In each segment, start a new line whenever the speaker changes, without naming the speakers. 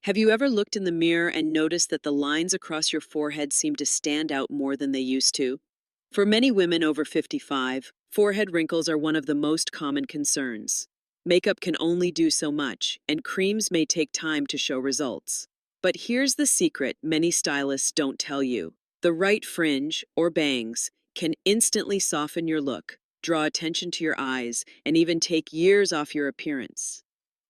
Have you ever looked in the mirror and noticed that the lines across your forehead seem to stand out more than they used to? For many women over 55, forehead wrinkles are one of the most common concerns. Makeup can only do so much, and creams may take time to show results. But here's the secret many stylists don't tell you. The right fringe, or bangs, can instantly soften your look, draw attention to your eyes, and even take years off your appearance.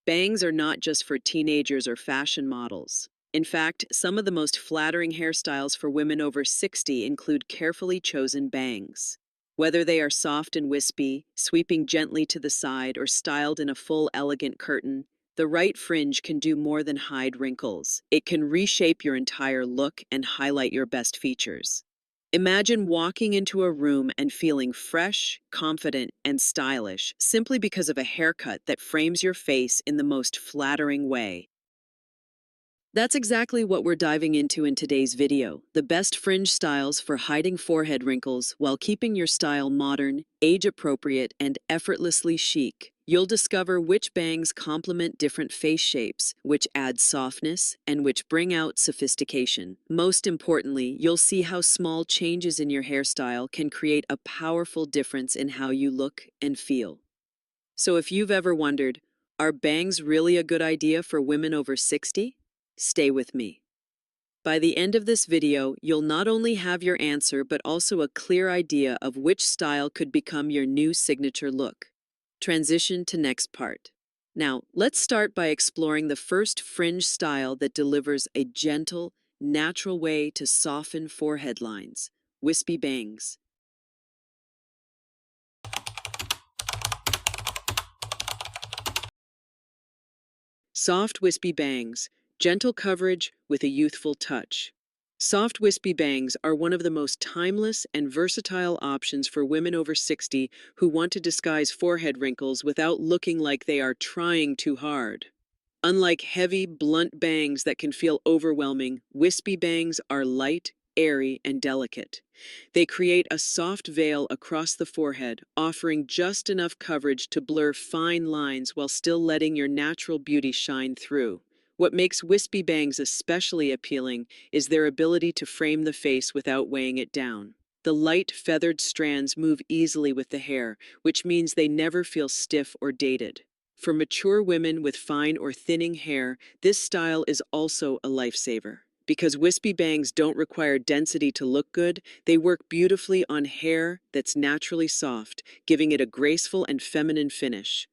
Bangs are not just for teenagers or fashion models. In fact, some of the most flattering hairstyles for women over 60 include carefully chosen bangs. Whether they are soft and wispy, sweeping gently to the side, or styled in a full, elegant curtain, the right fringe can do more than hide wrinkles. It can reshape your entire look and highlight your best features. Imagine walking into a room and feeling fresh, confident, and stylish simply because of a haircut that frames your face in the most flattering way. That's exactly what we're diving into in today's video, the best fringe styles for hiding forehead wrinkles while keeping your style modern, age-appropriate, and effortlessly chic. You'll discover which bangs complement different face shapes, which add softness, and which bring out sophistication. Most importantly, you'll see how small changes in your hairstyle can create a powerful difference in how you look and feel. So if you've ever wondered, are bangs really a good idea for women over 60? Stay with me. By the end of this video, you'll not only have your answer but also a clear idea of which style could become your new signature look. Transition to next part. Now, let's start by exploring the first fringe style that delivers a gentle, natural way to soften forehead lines: wispy bangs. Soft wispy bangs, gentle coverage with a youthful touch. Soft wispy bangs are one of the most timeless and versatile options for women over 60 who want to disguise forehead wrinkles without looking like they are trying too hard. Unlike heavy, blunt bangs that can feel overwhelming, wispy bangs are light, airy, and delicate. They create a soft veil across the forehead, offering just enough coverage to blur fine lines while still letting your natural beauty shine through. What makes wispy bangs especially appealing is their ability to frame the face without weighing it down. The light, feathered strands move easily with the hair, which means they never feel stiff or dated. For mature women with fine or thinning hair, this style is also a lifesaver. Because wispy bangs don't require density to look good, they work beautifully on hair that's naturally soft, giving it a graceful and feminine finish.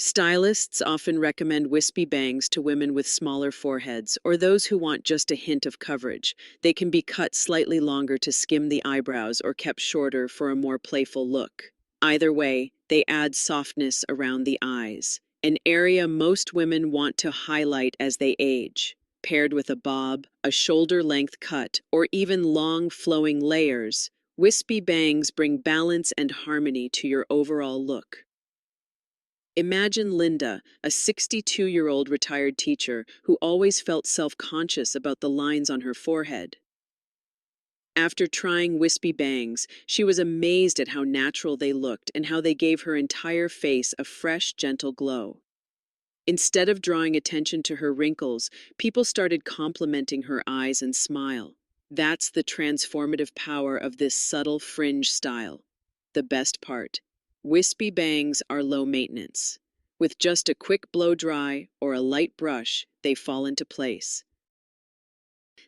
Stylists often recommend wispy bangs to women with smaller foreheads or those who want just a hint of coverage. They can be cut slightly longer to skim the eyebrows or kept shorter for a more playful look. Either way, they add softness around the eyes, an area most women want to highlight as they age. Paired with a bob, a shoulder-length cut, or even long flowing layers, wispy bangs bring balance and harmony to your overall look. Imagine Linda, a 62-year-old retired teacher who always felt self-conscious about the lines on her forehead. After trying wispy bangs, she was amazed at how natural they looked and how they gave her entire face a fresh, gentle glow. Instead of drawing attention to her wrinkles, people started complimenting her eyes and smile. That's the transformative power of this subtle fringe style. The best part: wispy bangs are low maintenance. With just a quick blow dry or a light brush, they fall into place.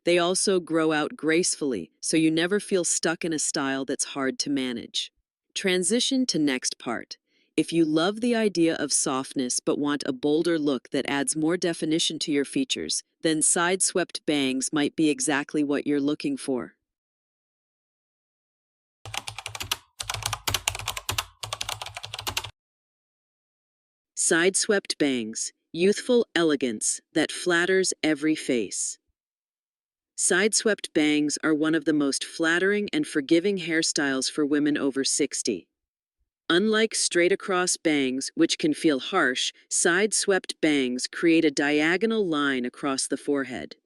They also grow out gracefully, so you never feel stuck in a style that's hard to manage. Transition to next part. If you love the idea of softness but want a bolder look that adds more definition to your features, then side-swept bangs might be exactly what you're looking for. Side-swept bangs, youthful elegance that flatters every face. Side-swept bangs are one of the most flattering and forgiving hairstyles for women over 60. Unlike straight-across bangs, which can feel harsh, side-swept bangs create a diagonal line across the forehead.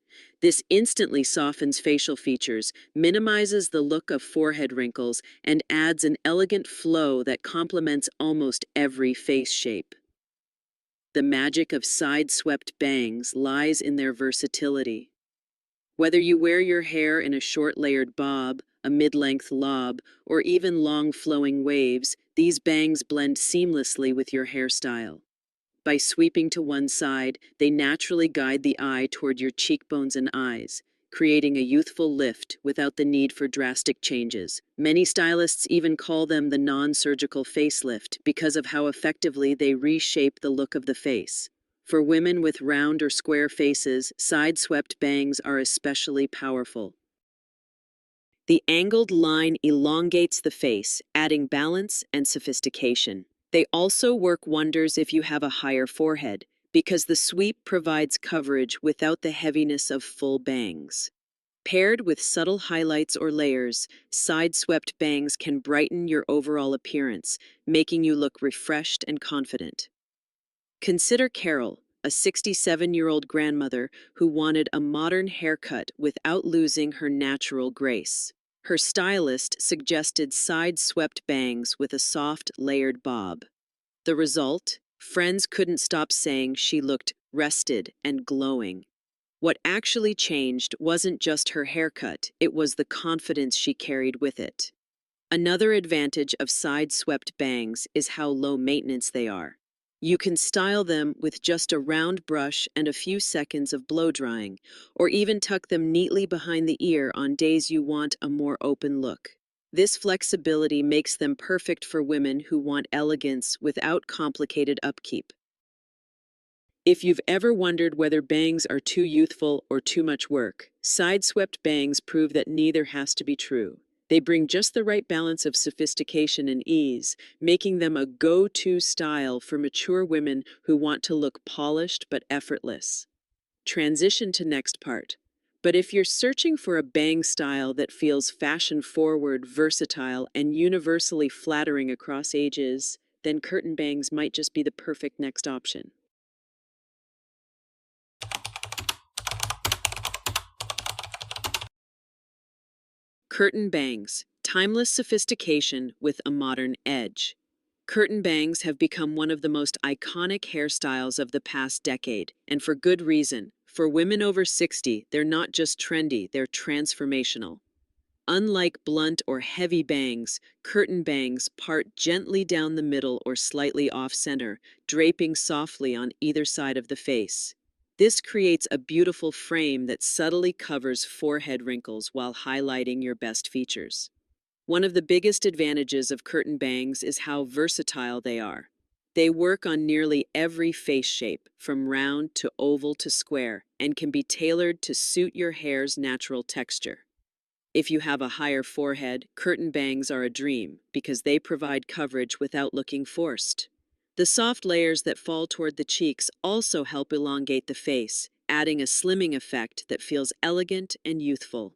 This instantly softens facial features, minimizes the look of forehead wrinkles, and adds an elegant flow that complements almost every face shape. The magic of side-swept bangs lies in their versatility. Whether you wear your hair in a short layered bob, a mid-length lob, or even long flowing waves, these bangs blend seamlessly with your hairstyle. By sweeping to one side, they naturally guide the eye toward your cheekbones and eyes, creating a youthful lift without the need for drastic changes. Many stylists even call them the non-surgical facelift because of how effectively they reshape the look of the face. For women with round or square faces, side-swept bangs are especially powerful. The angled line elongates the face, adding balance and sophistication. They also work wonders if you have a higher forehead, because the sweep provides coverage without the heaviness of full bangs. Paired with subtle highlights or layers, side-swept bangs can brighten your overall appearance, making you look refreshed and confident. Consider Carol, a 67-year-old grandmother who wanted a modern haircut without losing her natural grace. Her stylist suggested side-swept bangs with a soft, layered bob. The result? Friends couldn't stop saying she looked rested and glowing. What actually changed wasn't just her haircut, it was the confidence she carried with it. Another advantage of side-swept bangs is how low maintenance they are. You can style them with just a round brush and a few seconds of blow drying, or even tuck them neatly behind the ear on days you want a more open look. This flexibility makes them perfect for women who want elegance without complicated upkeep. If you've ever wondered whether bangs are too youthful or too much work, side-swept bangs prove that neither has to be true. They bring just the right balance of sophistication and ease, making them a go-to style for mature women who want to look polished but effortless. Transition to next part. But if you're searching for a bang style that feels fashion-forward, versatile, and universally flattering across ages, then curtain bangs might just be the perfect next option. Curtain bangs, timeless sophistication with a modern edge. Curtain bangs have become one of the most iconic hairstyles of the past decade, and for good reason. For women over 60, they're not just trendy, they're transformational. Unlike blunt or heavy bangs, curtain bangs part gently down the middle or slightly off-center, draping softly on either side of the face. This creates a beautiful frame that subtly covers forehead wrinkles while highlighting your best features. One of the biggest advantages of curtain bangs is how versatile they are. They work on nearly every face shape, from round to oval to square, and can be tailored to suit your hair's natural texture. If you have a higher forehead, curtain bangs are a dream because they provide coverage without looking forced. The soft layers that fall toward the cheeks also help elongate the face, adding a slimming effect that feels elegant and youthful.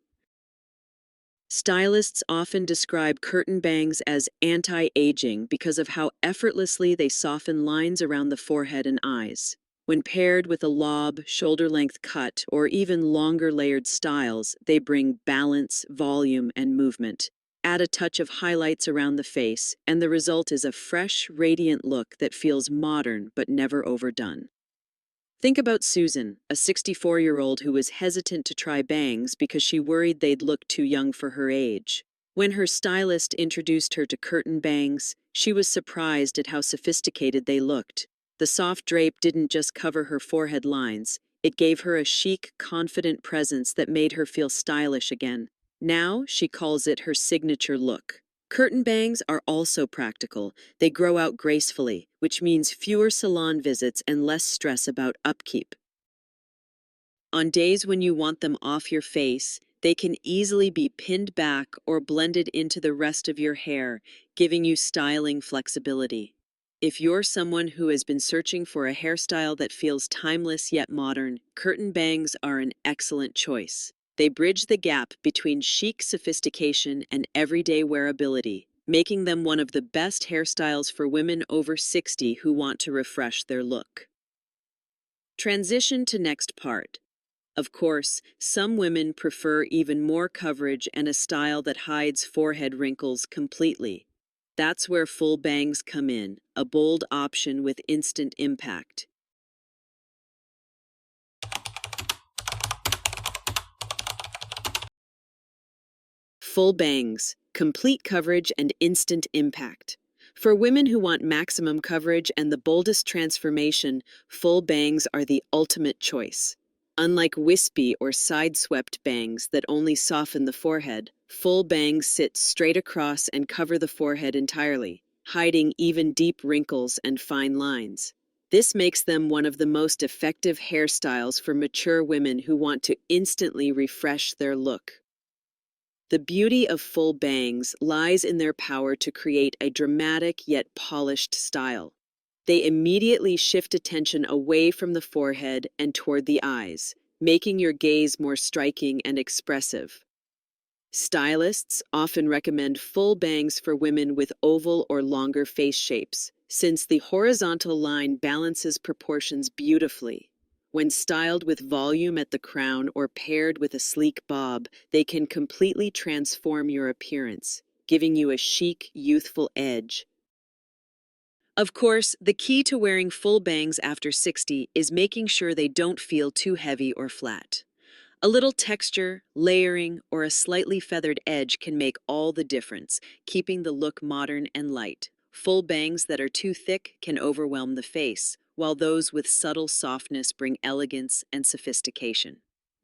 Stylists often describe curtain bangs as anti-aging because of how effortlessly they soften lines around the forehead and eyes. When paired with a lob, shoulder-length cut, or even longer layered styles, they bring balance, volume, and movement. Add a touch of highlights around the face, and the result is a fresh, radiant look that feels modern but never overdone. Think about Susan, a 64-year-old who was hesitant to try bangs because she worried they'd look too young for her age. When her stylist introduced her to curtain bangs, she was surprised at how sophisticated they looked. The soft drape didn't just cover her forehead lines, it gave her a chic, confident presence that made her feel stylish again. Now, she calls it her signature look. Curtain bangs are also practical. They grow out gracefully, which means fewer salon visits and less stress about upkeep. On days when you want them off your face, they can easily be pinned back or blended into the rest of your hair, giving you styling flexibility. If you're someone who has been searching for a hairstyle that feels timeless yet modern, curtain bangs are an excellent choice. They bridge the gap between chic sophistication and everyday wearability, making them one of the best hairstyles for women over 60 who want to refresh their look. Transition to next part. Of course, some women prefer even more coverage and a style that hides forehead wrinkles completely. That's where full bangs come in, a bold option with instant impact. Full bangs, complete coverage and instant impact. For women who want maximum coverage and the boldest transformation, full bangs are the ultimate choice. Unlike wispy or side-swept bangs that only soften the forehead, full bangs sit straight across and cover the forehead entirely, hiding even deep wrinkles and fine lines. This makes them one of the most effective hairstyles for mature women who want to instantly refresh their look. The beauty of full bangs lies in their power to create a dramatic yet polished style. They immediately shift attention away from the forehead and toward the eyes, making your gaze more striking and expressive. Stylists often recommend full bangs for women with oval or longer face shapes, since the horizontal line balances proportions beautifully. When styled with volume at the crown or paired with a sleek bob, they can completely transform your appearance, giving you a chic, youthful edge. Of course, the key to wearing full bangs after 60 is making sure they don't feel too heavy or flat. A little texture, layering, or a slightly feathered edge can make all the difference, keeping the look modern and light. Full bangs that are too thick can overwhelm the face, while those with subtle softness bring elegance and sophistication.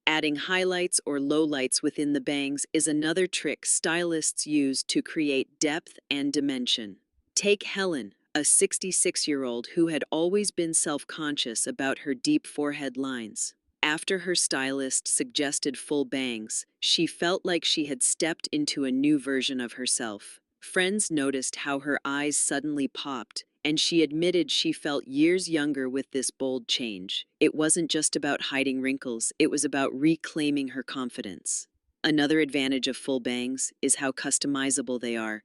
Adding highlights or lowlights within the bangs is another trick stylists use to create depth and dimension. Take Helen, a 66-year-old who had always been self-conscious about her deep forehead lines. After her stylist suggested full bangs, she felt like she had stepped into a new version of herself. Friends noticed how her eyes suddenly popped, and she admitted she felt years younger with this bold change. It wasn't just about hiding wrinkles, it was about reclaiming her confidence. Another advantage of full bangs is how customizable they are.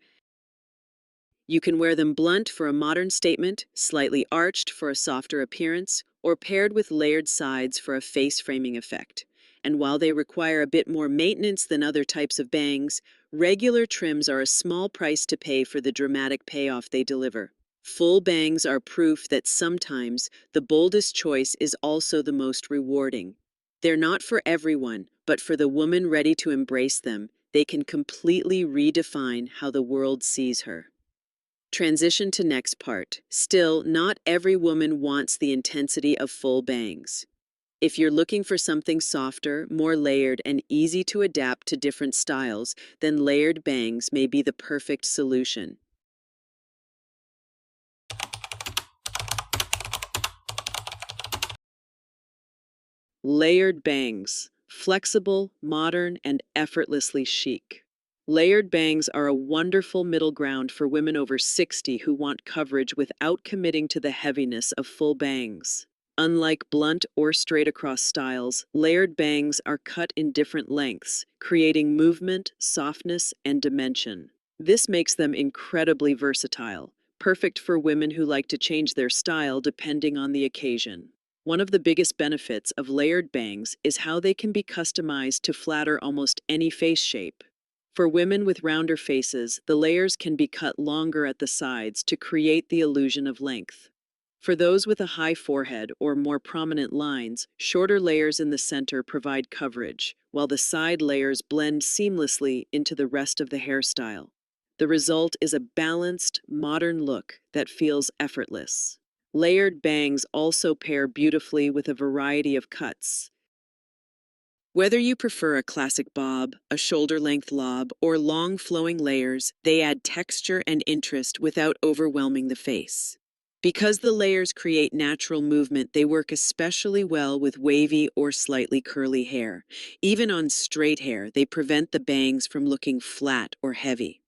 You can wear them blunt for a modern statement, slightly arched for a softer appearance, or paired with layered sides for a face-framing effect. And while they require a bit more maintenance than other types of bangs, regular trims are a small price to pay for the dramatic payoff they deliver. Full bangs are proof that sometimes the boldest choice is also the most rewarding. They're not for everyone, but for the woman ready to embrace them, they can completely redefine how the world sees her. Transition to next part. Still, not every woman wants the intensity of full bangs. If you're looking for something softer, more layered, and easy to adapt to different styles, then layered bangs may be the perfect solution. Layered bangs. Flexible, modern, and effortlessly chic. Layered bangs are a wonderful middle ground for women over 60 who want coverage without committing to the heaviness of full bangs. Unlike blunt or straight across styles, layered bangs are cut in different lengths, creating movement, softness, and dimension. This makes them incredibly versatile, perfect for women who like to change their style depending on the occasion. One of the biggest benefits of layered bangs is how they can be customized to flatter almost any face shape. For women with rounder faces, the layers can be cut longer at the sides to create the illusion of length. For those with a high forehead or more prominent lines, shorter layers in the center provide coverage, while the side layers blend seamlessly into the rest of the hairstyle. The result is a balanced, modern look that feels effortless. Layered bangs also pair beautifully with a variety of cuts. Whether you prefer a classic bob, a shoulder-length lob, or long flowing layers, they add texture and interest without overwhelming the face. Because the layers create natural movement, they work especially well with wavy or slightly curly hair. Even on straight hair, they prevent the bangs from looking flat or heavy.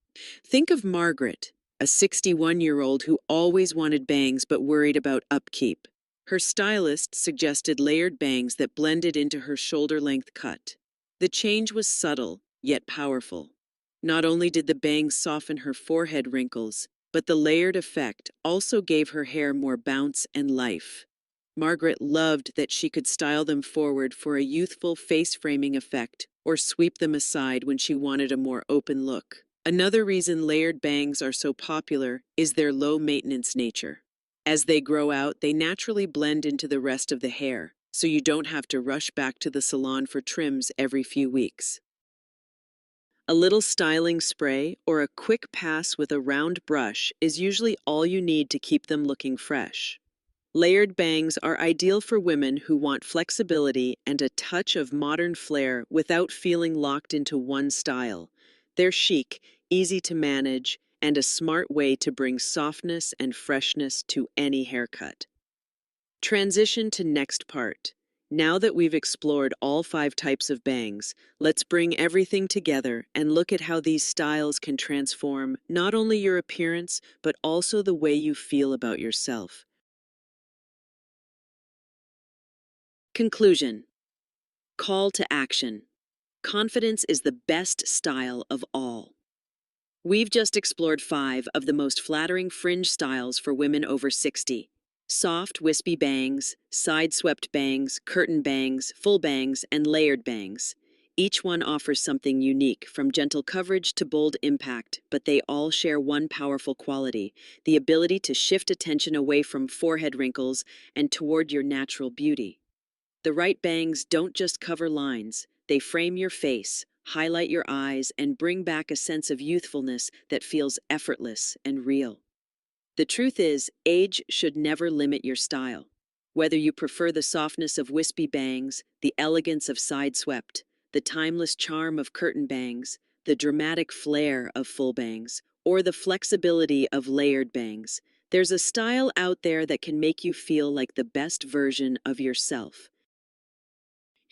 Think of Margaret, a 61-year-old who always wanted bangs but worried about upkeep. Her stylist suggested layered bangs that blended into her shoulder-length cut. The change was subtle, yet powerful. Not only did the bangs soften her forehead wrinkles, but the layered effect also gave her hair more bounce and life. Margaret loved that she could style them forward for a youthful face-framing effect or sweep them aside when she wanted a more open look. Another reason layered bangs are so popular is their low-maintenance nature. As they grow out, they naturally blend into the rest of the hair, so you don't have to rush back to the salon for trims every few weeks. A little styling spray or a quick pass with a round brush is usually all you need to keep them looking fresh. Layered bangs are ideal for women who want flexibility and a touch of modern flair without feeling locked into one style. They're chic, easy to manage, and a smart way to bring softness and freshness to any haircut. Transition to next part. Now that we've explored all 5 types of bangs, let's bring everything together and look at how these styles can transform not only your appearance, but also the way you feel about yourself. Conclusion. Call to action. Confidence is the best style of all. We've just explored 5 of the most flattering fringe styles for women over 60. Soft, wispy bangs, side-swept bangs, curtain bangs, full bangs, and layered bangs. Each one offers something unique, from gentle coverage to bold impact, but they all share one powerful quality: the ability to shift attention away from forehead wrinkles and toward your natural beauty. The right bangs don't just cover lines, they frame your face, highlight your eyes, and bring back a sense of youthfulness that feels effortless and real. The truth is, age should never limit your style. Whether you prefer the softness of wispy bangs, the elegance of side-swept, the timeless charm of curtain bangs, the dramatic flair of full bangs, or the flexibility of layered bangs, there's a style out there that can make you feel like the best version of yourself.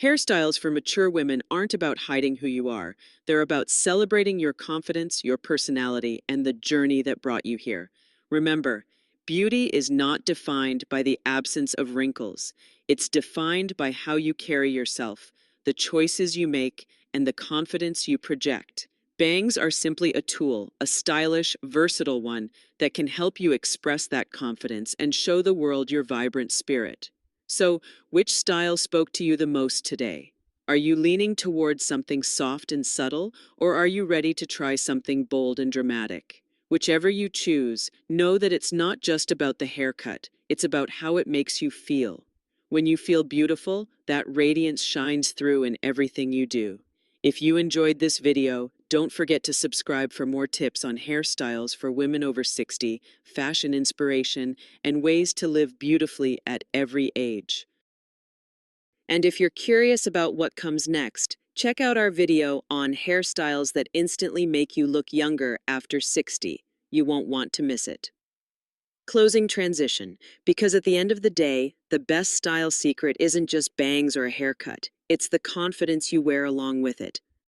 Hairstyles for mature women aren't about hiding who you are. They're about celebrating your confidence, your personality, and the journey that brought you here. Remember, beauty is not defined by the absence of wrinkles. It's defined by how you carry yourself, the choices you make, and the confidence you project. Bangs are simply a tool, a stylish, versatile one that can help you express that confidence and show the world your vibrant spirit. So, which style spoke to you the most today? Are you leaning towards something soft and subtle, or are you ready to try something bold and dramatic? Whichever you choose, know that it's not just about the haircut, it's about how it makes you feel. When you feel beautiful, that radiance shines through in everything you do. If you enjoyed this video, don't forget to subscribe for more tips on hairstyles for women over 60, fashion inspiration, and ways to live beautifully at every age. And if you're curious about what comes next, check out our video on hairstyles that instantly make you look younger after 60. You won't want to miss it. Closing transition, because at the end of the day, the best style secret isn't just bangs or a haircut. It's the confidence you wear along with it.